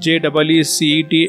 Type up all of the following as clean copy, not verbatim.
JEE CET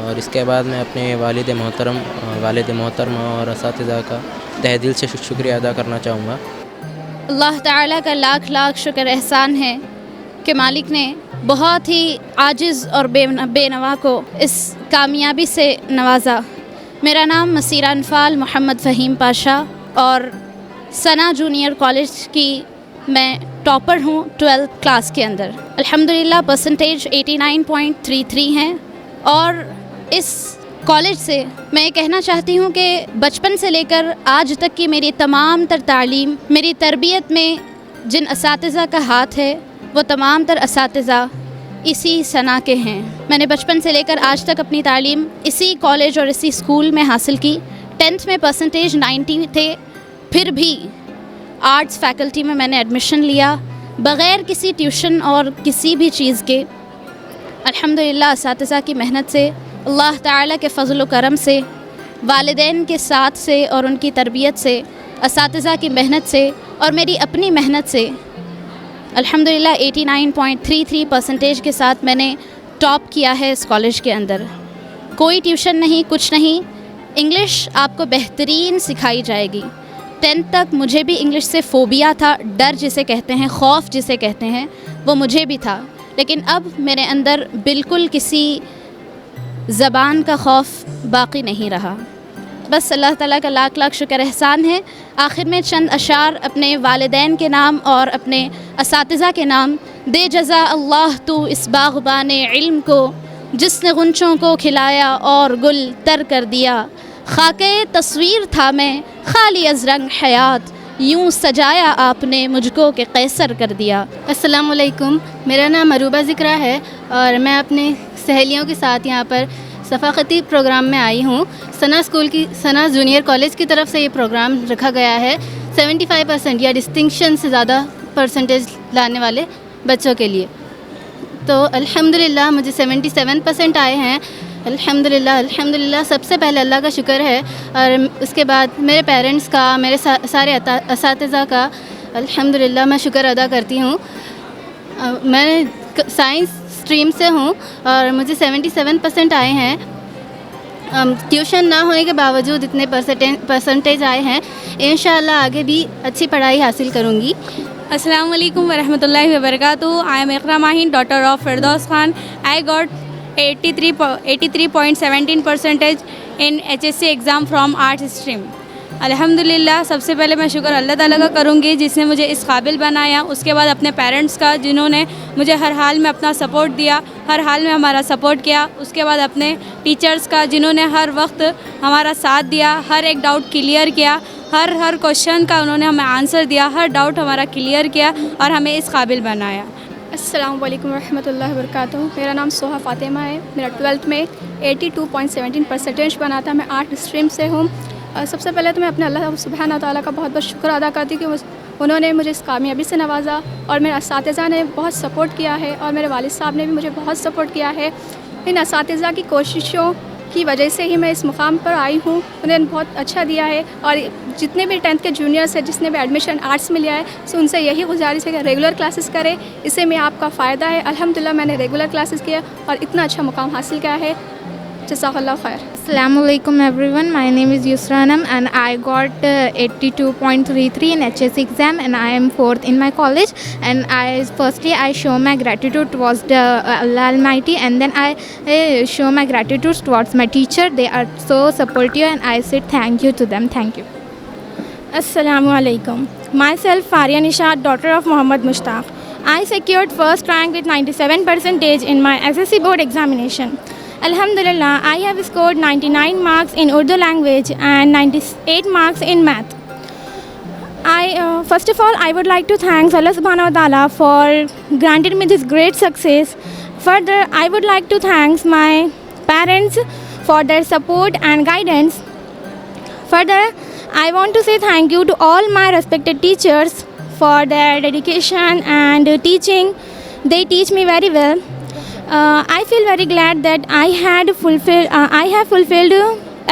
اور اس کے بعد میں اپنے والد محترم اور اساتذہ کا تہ دل سے شکریہ ادا کرنا چاہوں گا. اللہ تعالیٰ کا لاکھ لاکھ شکر احسان ہے کہ مالک نے بہت ہی عاجز اور بے نوا کو اس کامیابی سے نوازا. میرا نام مسیرہ انفال محمد فہیم پاشا اور ثنا جونیئر کالج کی میں ٹاپر ہوں 12th کلاس کے اندر. الحمدللہ پرسنٹیج 89.33 ہیں. اور اس کالج سے میں یہ کہنا چاہتی ہوں کہ بچپن سے لے کر آج تک کی میری تمام تر تعلیم، میری تربیت میں جن اساتذہ کا ہاتھ ہے وہ تمام تر اساتذہ اسی ثنا کے ہیں. میں نے بچپن سے لے کر آج تک اپنی تعلیم اسی کالج اور اسی اسکول میں حاصل کی. 10th میں پرسنٹیج 90 تھے، پھر بھی آرٹس فیکلٹی میں نے ایڈمیشن لیا بغیر کسی ٹیوشن اور کسی بھی چیز کے. الحمدللہ اساتذہ کی محنت سے، اللہ تعالیٰ کے فضل و کرم سے، والدین کے ساتھ سے اور ان کی تربیت سے، اساتذہ کی محنت سے اور میری اپنی محنت سے الحمدللہ 89.33 پرسنٹیج کے ساتھ میں نے ٹاپ کیا ہے اس کالج کے اندر. کوئی ٹیوشن نہیں، کچھ نہیں. انگلش آپ کو بہترین سکھائی جائے گی. 10th تک مجھے بھی انگلش سے فوبیا تھا، ڈر جسے کہتے ہیں، خوف جسے کہتے ہیں، وہ مجھے بھی تھا. لیکن اب میرے اندر بالکل کسی زبان کا خوف باقی نہیں رہا. بس اللہ تعالیٰ کا لاکھ لاکھ شکر احسان ہے. آخر میں چند اشعار اپنے والدین کے نام اور اپنے اساتذہ کے نام. دے جزا اللہ تو اس باغبان علم کو، جس نے غنچوں کو کھلایا اور گل تر کر دیا. خاکے تصویر تھا میں خالی از رنگ حیات، یوں سجایا آپ نے مجھ کو کہ قیصر کر دیا. السلام علیکم، میرا نام عروبہ ذکرہ ہے اور میں اپنی سہیلیوں کے ساتھ یہاں پر ثقافتی پروگرام میں آئی ہوں. ثنا جونیئر کالج کی طرف سے یہ پروگرام رکھا گیا ہے 75% یا ڈسٹنکشن سے زیادہ پرسنٹیج لانے والے بچوں کے لیے. تو الحمدللہ مجھے 77% آئے ہیں. الحمدللہ سب سے پہلے اللہ کا شکر ہے اور اس کے بعد میرے پیرنٹس کا، میرے سارے اساتذہ کا الحمدللہ میں شکر ادا کرتی ہوں. میں سائنس اسٹریم سے ہوں اور مجھے 77% آئے ہیں. ٹیوشن نہ ہونے کے باوجود اتنے پرسنٹیج آئے ہیں. انشاءاللہ آگے بھی اچھی پڑھائی حاصل کروں گی. السلام علیکم ورحمۃ اللہ وبرکاتہ. I am Iqra Maheen, daughter of Firdous Khan. I got 83.17% in HSC exam from arts stream. الحمدللہ سب سے پہلے میں شکر اللہ تعالیٰ کا کروں گی جس نے مجھے اس قابل بنایا. اس کے بعد اپنے پیرنٹس کا جنہوں نے مجھے ہر حال میں اپنا سپورٹ دیا، ہر حال میں ہمارا سپورٹ کیا. اس کے بعد اپنے ٹیچرس کا جنہوں نے ہر وقت ہمارا ساتھ دیا، ہر ایک ڈاؤٹ کلیئر کیا، ہر کوشچن کا انہوں نے ہمیں آنسر دیا، ہر ڈاؤٹ ہمارا کلیئر کیا اور ہمیں اس قابل بنایا. السلام علیکم ورحمۃ اللہ وبرکاتہ. میرا نام سوہا فاطمہ ہے. میرا 12th میں 82.17% بنا تھا. میں آرٹ اسٹریم سے ہوں. سب سے پہلے تو میں اپنے اللہ سبحانہ تعالیٰ کا بہت بہت شکر ادا کرتی ہوں کہ انہوں نے مجھے اس کامیابی سے نوازا اور میرے اساتذہ نے بہت سپورٹ کیا ہے اور میرے والد صاحب نے بھی مجھے بہت سپورٹ کیا ہے. ان اساتذہ کی کوششوں کی وجہ سے ہی میں اس مقام پر آئی ہوں. انہوں نے بہت اچھا دیا ہے اور جتنے بھی 10th کے جونیئرس ہیں، جس نے بھی ایڈمیشن آرٹس میں لیا ہے، سو ان سے یہی گزارش ہے کہ ریگولر کلاسز کرے. اس سے میں آپ کا فائدہ ہے. الحمدللہ میں نے ریگولر کلاسز کیا اور اتنا اچھا مقام حاصل کیا ہے. جزاک اللہ خیر. Assalamu alaikum everyone. My name is Yusra Anam and I got 82.33 in HSC exam and I am 4th in my college. And firstly I show my gratitude towards the Allah Almighty, and then I show my gratitude towards my teacher. They are so supportive and I said thank you to them. Thank you. Assalamu alaikum. Myself Faria Nishad, daughter of Muhammad Mushtaq. I secured first rank with 97% in my SSC board examination. Alhamdulillah, I have scored 99 marks in Urdu language and 98 marks in math. First of all, I would like to thank Allah subhanahu wa ta'ala for granting me this great success. Further, I would like to thank my parents for their support and guidance. Further, I want to say thank you to all my respected teachers for their dedication and teaching. They teach me very well. I feel very glad that I have fulfilled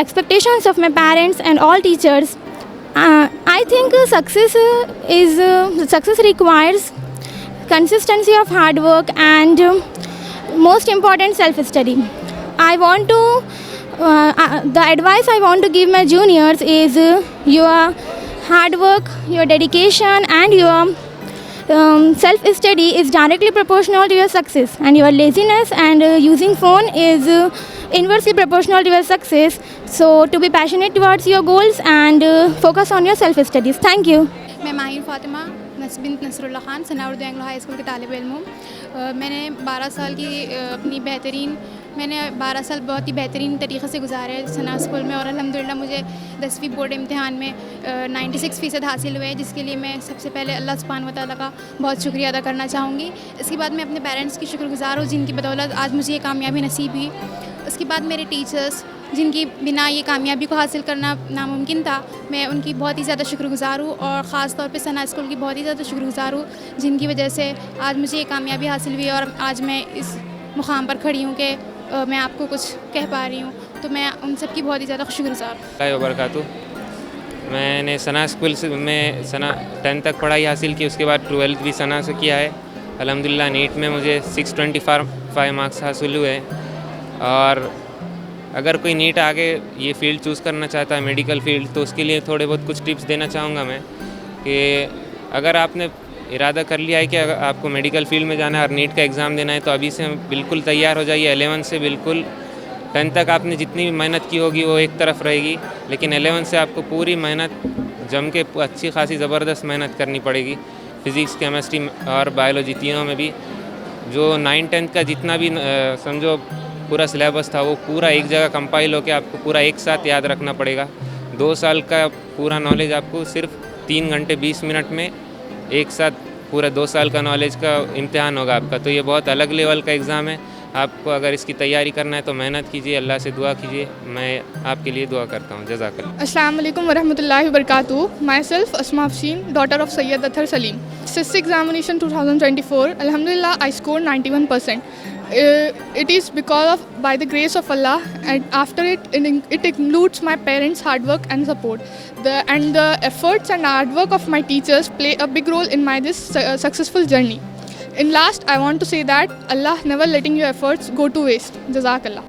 expectations of my parents and all teachers. I think success requires consistency of hard work and most important self-study. I want to, the advice I want to give my juniors is your hard work, your dedication and your self-study is directly proportional to your success, and your laziness and using phone is inversely proportional to your success. So to be passionate towards your goals and focus on your self-studies. Thank you. میں ماہر فاطمہ بنت نصر اللہ خان ثنا Urdu Anglo high school کے طالب علم ہوں. میں نے 12 سال کی میں نے 12 سال بہت ہی بہترین طریقے سے گزارے ثنا اسکول میں, اور الحمدللہ مجھے 10ویں بورڈ امتحان میں 96% حاصل ہوئے, جس کے لیے میں سب سے پہلے اللہ سبحانہ و تعالیٰ کا بہت شکریہ ادا کرنا چاہوں گی. اس کے بعد میں اپنے پیرنٹس کی شکر گزار ہوں جن کی بدولت آج مجھے یہ کامیابی نصیب ہوئی. اس کے بعد میرے ٹیچرس جن کی بنا یہ کامیابی کو حاصل کرنا ناممکن تھا, میں ان کی بہت ہی زیادہ شکر گزار ہوں, اور خاص طور پہ ثنا اسکول کی بہت ہی زیادہ شکر گزار ہوں جن کی وجہ سے آج مجھے یہ کامیابی حاصل ہوئی اور آج میں اس مقام پر کھڑی ہوں کہ میں آپ کو کچھ کہہ پا رہی ہوں. تو میں ان سب کی بہت ہی زیادہ شکر گزار ہوں. اللہ وبرکاتہ. میں نے ثنا اسکول سے میں ثنا 10 تک پڑھائی حاصل کی, اس کے بعد 12th بھی ثنا سے کیا ہے. الحمدللہ نیٹ میں مجھے 625 مارکس حاصل ہوئے, اور اگر کوئی نیٹ آگے یہ فیلڈ چوز کرنا چاہتا ہے میڈیکل فیلڈ, تو اس کے لیے تھوڑے بہت کچھ ٹپس دینا چاہوں گا میں کہ اگر آپ نے ارادہ کر لیا ہے کہ اگر آپ کو میڈیکل فیلڈ میں جانا ہے اور نیٹ کا ایگزام دینا ہے, تو ابھی سے بالکل تیار ہو جائیے. 11 سے بالکل 10 تک آپ نے جتنی بھی محنت کی ہوگی وہ ایک طرف رہے گی, لیکن 11 سے آپ کو پوری محنت جم کے اچھی خاصی زبردست محنت کرنی پڑے گی. فزکس, کیمسٹری اور بایولوجی تینوں میں بھی. جو 9-10 کا جتنا بھی سمجھو پورا سلیبس تھا وہ پورا ایک جگہ کمپائل ہو کے آپ کو پورا ایک ساتھ یاد رکھنا پڑے گا. 2 سال کا پورا نالج آپ کو صرف 3 گھنٹے 20 منٹ میں ایک ساتھ پورا 2 سال کا نالج کا امتحان ہوگا آپ کا. تو یہ بہت الگ لیول کا ایگزام ہے. آپ کو اگر اس کی تیاری کرنا ہے تو محنت کیجیے, اللہ سے دعا کیجیے. میں آپ کے لیے دعا کرتا ہوں. جزاک اللہ. السلام علیکم ورحمۃ اللہ وبرکاتہ. Myself Asma Afsheen, daughter of Syed Athar Saleem. SSC examination 2024, alhamdulillah I scored 91%. It is because by the grace of Allah, and after it includes my parents' hard work and support. The efforts and hard work of my teachers play a big role in my this successful journey. In last, I want to say that Allah never letting your efforts go to waste. Jazakallah.